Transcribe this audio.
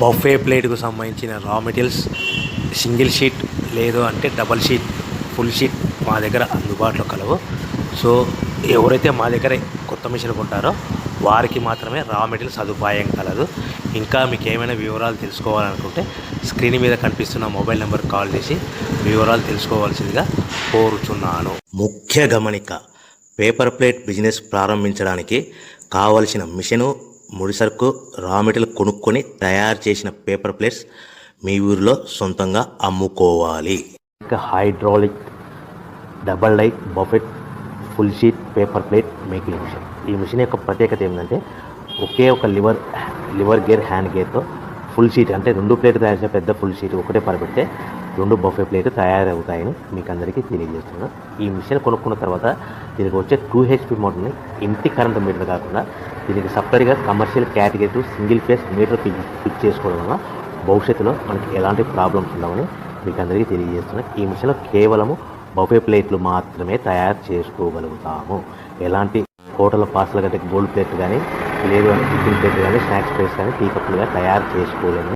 Buffet ప్లేట్కు సంబంధించిన రా materials single sheet లేదు అంటే డబల్ షీట్ ఫుల్ షీట్ మా దగ్గర అందుబాటులో కలవు. సో ఎవరైతే మా దగ్గర కొత్త మిషన్ కొంటారో వారికి మాత్రమే రా మెటీరియల్ సదుపాయం కలదు. ఇంకా మీకు ఏమైనా వివరాలు తెలుసుకోవాలనుకుంటే స్క్రీన్ మీద కనిపిస్తున్న మొబైల్ నెంబర్ కాల్ చేసి వివరాలు తెలుసుకోవాల్సిందిగా కోరుచున్నాను. ముఖ్య గమనిక: పేపర్ ప్లేట్ బిజినెస్ ప్రారంభించడానికి కావలసిన మిషను, ముడిసరుకు, రా మెటీరియల్ కొనుక్కొని తయారు చేసిన పేపర్ ప్లేట్స్ మీ ఊరిలో సొంతంగా అమ్ముకోవాలి. ఇంకా hydraulic, double die, buffet, full sheet paper plate making machine. ఈ మిషన్ యొక్క ప్రత్యేకత ఏంటంటే ఒకే ఒక లివర్ గేర్, హ్యాండ్ గేర్తో ఫుల్ షీట్ అంటే 2 ప్లేట్లు తయారు చేసే పెద్ద ఫుల్ షీట్ ఒకటే పరబెడితే 2 బఫే ప్లేట్ తయారవుతాయని మీకు అందరికీ తెలియజేస్తున్నాను. ఈ మిషన్ కొనుక్కున్న తర్వాత దీనికి వచ్చే 2 HP మోటార్ని ఇంటి కరెంట్ మీటర్ కాకుండా దీనికి సపరేట్గా commercial category single phase metre fix చేసుకోవడం వల్ల భవిష్యత్తులో మనకి ఎలాంటి ప్రాబ్లమ్స్ ఉండవని మీకు అందరికీ తెలియజేస్తున్నాను. ఈ మిషన్లో కేవలము బఫే ప్లేట్లు మాత్రమే తయారు చేసుకోగలుగుతాము. ఎలాంటి హోటల్ పార్సల్ కంటే గోల్డ్ ప్లేట్ కానీ లేదు అంటే టిఫిన్ ప్లేట్ కానీ స్నాక్స్ ప్లేట్స్ కానీ టీ కప్పులుగా తయారు చేసుకోలేము.